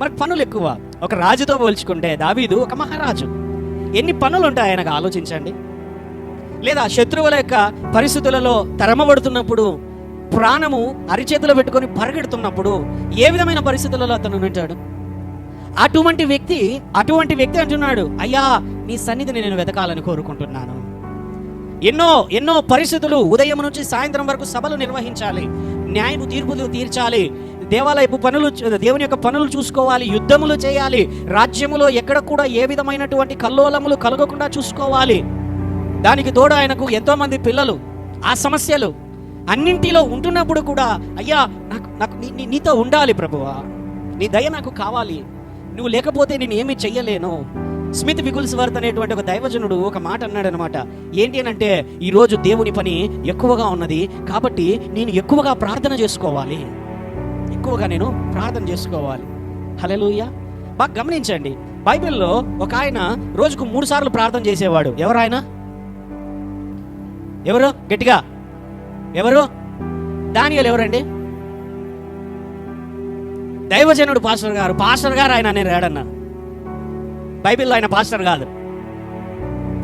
మనకు పనులు ఎక్కువ. ఒక రాజుతో పోల్చుకుంటే దావీదు ఒక మహారాజు. ఎన్ని పనులు ఉంటాయి ఆయనకు ఆలోచించండి. లేదా శత్రువుల యొక్క పరిస్థితులలో తరమబడుతున్నప్పుడు, ప్రాణము అరిచేతిలో పెట్టుకొని పరిగెడుతున్నప్పుడు ఏ విధమైన పరిస్థితులలో అతను ఉంటాడు? అటువంటి వ్యక్తి అంటున్నాడు, అయ్యా నీ సన్నిధిని నేను వెతకాలని కోరుకుంటున్నాను. ఎన్నో పరిస్థితులు, ఉదయం నుంచి సాయంత్రం వరకు సభలు నిర్వహించాలి, న్యాయము తీర్పులు తీర్చాలి, దేవాలయపు పనులు, దేవుని యొక్క పనులు చూసుకోవాలి, యుద్ధములు చేయాలి, రాజ్యములో ఎక్కడ కూడా ఏ విధమైనటువంటి కల్లోలములు కలగకుండా చూసుకోవాలి. దానికి తోడు ఆయనకు ఎంతో మంది పిల్లలు, ఆ సమస్యలు అన్నింటిలో ఉంటున్నప్పుడు కూడా, అయ్యా నాకు నీతో ఉండాలి ప్రభువా, నీ దయ నాకు కావాలి, నువ్వు లేకపోతే నేను ఏమీ చెయ్యలేను. స్మిత్ విగుల్స్వర్త్ అనేటువంటి ఒక దైవజనుడు ఒక మాట అన్నాడు అనమాట. ఏంటి అనంటే, ఈరోజు దేవుని పని ఎక్కువగా ఉన్నది కాబట్టి నేను ఎక్కువగా ప్రార్థన చేసుకోవాలి. హల్లెలూయా. బాగా గమనించండి, బైబిల్లో ఒక ఆయన రోజుకు 3 సార్లు ప్రార్థన చేసేవాడు. ఎవరు గట్టిగా ఎవరు? దానియేలు. ఎవరండి? దైవజనుడు పాస్టర్ గారు ఆయన. నేను రాడన్నా, బైబిల్లో ఆయన పాస్టర్ కాదు.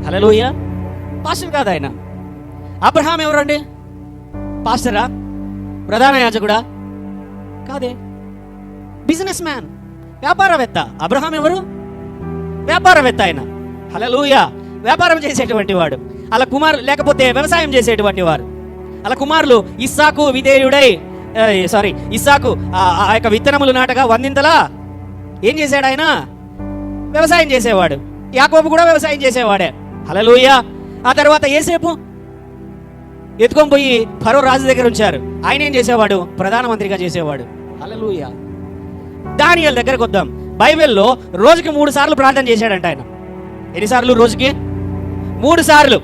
హల్లెలూయా. పాస్టర్ కాదు ఆయన. అబ్రహాం ఎవరండి? పాస్టరా? ప్రధాన యాజకుడా? కాదే. బిజినెస్ మ్యాన్, వ్యాపారవేత్త. అబ్రహాం ఎవరు? వ్యాపారవేత్త ఆయన. హల్లెలూయా. వ్యాపారం చేసేటువంటి వాడు. అలా కుమారు, లేకపోతే వ్యవసాయం చేసేటువంటి వారు. అలా కుమారులు ఇస్సాకు విధేయుడై, ఇస్సాకు ఆ యొక్క విత్తనములు నాటగా 100 ఏం చేశాడు ఆయన? వ్యవసాయం చేసేవాడు. యాకోబు కూడా వ్యవసాయం చేసేవాడే. హల్లెలూయా. ఆ తర్వాత యేసేపు ఎత్తుకొని పోయి ఫరో రాజు దగ్గర ఉంచారు. ఆయన ఏం చేసేవాడు? ప్రధానమంత్రిగా చేసేవాడు. హల్లెలూయా. దానియేలు దగ్గరకు వద్దాం. బైబిల్లో రోజుకి 3 సార్లు ప్రార్థన చేశాడంట ఆయన. ఎన్నిసార్లు? రోజుకి 3 సార్లు.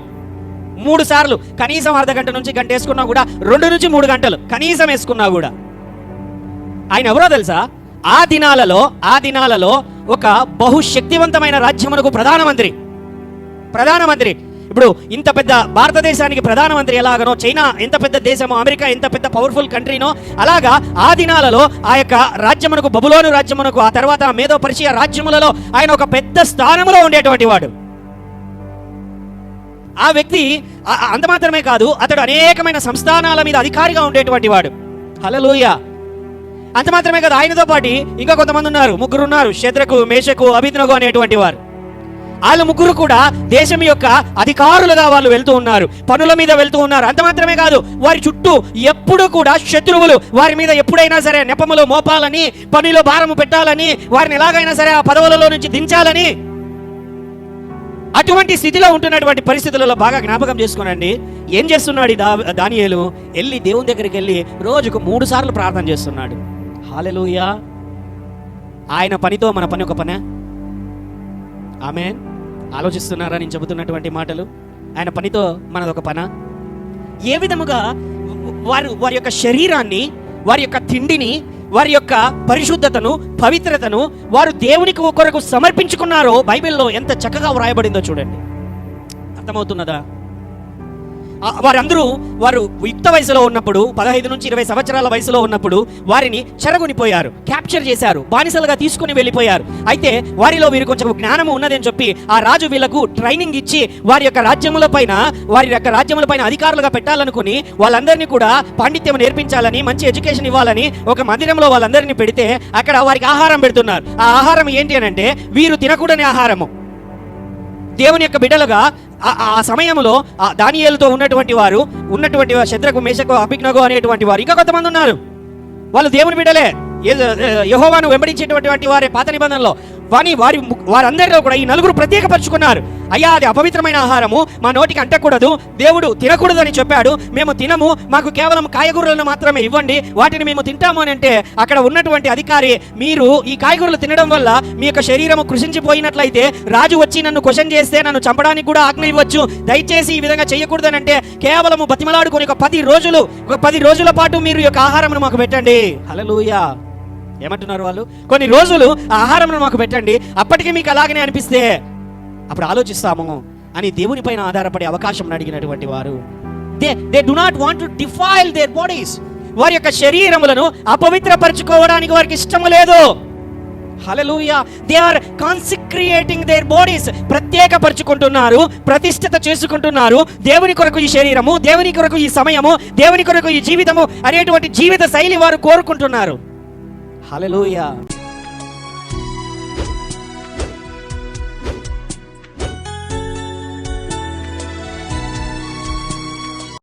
3 సార్లు. కనీసం అర్ధ గంట నుంచి గంట వేసుకున్నా కూడా 2 నుంచి 3 గంటలు కనీసం వేసుకున్నా కూడా. ఆయన ఎవరో తెలుసా? ఆ దినాలలో ఒక బహుశక్తివంతమైన రాజ్యమునకు ప్రధానమంత్రి. ఇప్పుడు ఇంత పెద్ద భారతదేశానికి ప్రధానమంత్రి ఎలాగనో, చైనా ఎంత పెద్ద దేశమో, అమెరికా ఎంత పెద్ద పవర్ఫుల్ కంట్రీనో, అలాగా ఆ దినాలలో ఆ యొక్క రాజ్యమునకు, బబులోను రాజ్యమునకు, ఆ తర్వాత మేదో పర్షియా రాజ్యములలో ఆయన ఒక పెద్ద స్థానంలో ఉండేటువంటి వాడు. ఆ వ్యక్తి అంత మాత్రమే కాదు, అతడు అనేకమైన సంస్థానాల మీద అధికారిగా ఉండేటువంటి వాడు. హల్లెలూయా. అంత మాత్రమే కాదు, ఆయనతో పాటు ఇంకా కొంతమంది ఉన్నారు, 3 ఉన్నారు. షద్రకు, మేషకు, అబేద్నెగో అనేటువంటి వారు. వాళ్ళు 3 కూడా దేశం యొక్క అధికారులుగా వాళ్ళు వెళ్తూ ఉన్నారు, పనుల మీద వెళ్తూ ఉన్నారు. అంత మాత్రమే కాదు, వారి చుట్టూ ఎప్పుడు కూడా శత్రువులు వారి మీద ఎప్పుడైనా సరే నెపములు మోపాలని, పనిలో భారము పెట్టాలని, వారిని ఎలాగైనా సరే ఆ పదవులలో నుంచి దించాలని, అటువంటి స్థితిలో ఉంటున్నటువంటి పరిస్థితులలో బాగా జ్ఞాపకం చేసుకోనండి. ఏం చేస్తున్నాడు దానియేలు? వెళ్ళి దేవుని దగ్గరికి వెళ్ళి రోజుకు 3 సార్లు ప్రార్థన చేస్తున్నాడు. హల్లెలూయా. ఆయన పనితో మన పని ఒక పనే? ఆమేన్. ఆలోచిస్తున్నారా నేను చెబుతున్నటువంటి మాటలు? ఆయన పనితో మనదొక పనా? ఏ విధముగా వారి యొక్క శరీరాన్ని, వారి యొక్క తిండిని, వారి యొక్క పరిశుద్ధతను, పవిత్రతను వారు దేవునికి కొరకు సమర్పించుకున్నారో బైబిల్లో ఎంత చక్కగా వ్రాయబడిందో చూడండి. అర్థమవుతున్నదా? వారు యుక్త వయసులో ఉన్నప్పుడు, 15 నుంచి 20 సంవత్సరాల వయసులో ఉన్నప్పుడు వారిని చెరగొనిపోయారు, క్యాప్చర్ చేశారు, బానిసలుగా తీసుకుని వెళ్ళిపోయారు. అయితే వారిలో వీరు కొంచెం జ్ఞానము ఉన్నదని చెప్పి ఆ రాజు వీళ్ళకు ట్రైనింగ్ ఇచ్చి వారి యొక్క రాజ్యముల పైన అధికారులుగా పెట్టాలనుకుని వాళ్ళందరినీ కూడా పాండిత్యం నేర్పించాలని, మంచి ఎడ్యుకేషన్ ఇవ్వాలని ఒక మందిరంలో వాళ్ళందరినీ పెడితే అక్కడ వారికి ఆహారం పెడుతున్నారు. ఆ ఆహారం ఏంటి అని అంటే వీరు తినకూడని ఆహారము. దేవుని యొక్క బిడ్డలుగా ఆ సమయంలో దానియేలుతో ఉన్నటువంటి షద్రకు, మేషకు, అబేద్నెగో అనేటువంటి వారు, ఇంకా కొంతమంది ఉన్నారు. వాళ్ళు దేవుని బిడ్డలే, యెహోవాను వెంబడించేటువంటి వారే పాత నిబంధనలో. వారందరిలో కూడా ఈ 4 ప్రత్యేకపరుచుకున్నారు. అయ్యా, అది అపవిత్రమైన ఆహారము, మా నోటికి అంటకూడదు, దేవుడు తినకూడదు అని చెప్పాడు, మేము తినము, మాకు కేవలం కాయగూరలను మాత్రమే ఇవ్వండి, వాటిని మేము తింటాము అని అంటే అక్కడ ఉన్నటువంటి అధికారి, మీరు ఈ కాయగూరలు తినడం వల్ల మీ యొక్క శరీరము కృషించిపోయినట్లయితే రాజు వచ్చి నన్ను క్వశ్చన్ చేస్తే నన్ను చంపడానికి కూడా ఆజ్ఞ ఇవ్వచ్చు, దయచేసి ఈ విధంగా చేయకూడదని అంటే కేవలము బతిమలాడుకొని ఒక 10 రోజుల పాటు మీరు యొక్క ఆహారం మాకు పెట్టండి. హల్లెలూయా. ఏమంటున్నారు వాళ్ళు? కొన్ని రోజులు ఆహారం మాకు పెట్టండి, అప్పటికి మీకు అలాగనే అనిపిస్తే అప్పుడు ఆలోచిస్తాము అని దేవుని పైన ఆధారపడే అవకాశం అడిగినటువంటి వారు. They do not want to defile their bodies. వారి యొక్క శరీరములను అపవిత్రపరచుకోవడానికి వారికి ఇష్టం లేదు. Hallelujah. They are consecrating their bodies. ప్రత్యేకపరుచుకుంటున్నారు, ప్రతిష్ఠిత చేసుకుంటున్నారు. దేవుని కొరకు ఈ శరీరము, దేవుని కొరకు ఈ సమయము, దేవుని కొరకు ఈ జీవితము అనేటువంటి జీవిత శైలి వారు కోరుకుంటున్నారు. హల్లెలూయా.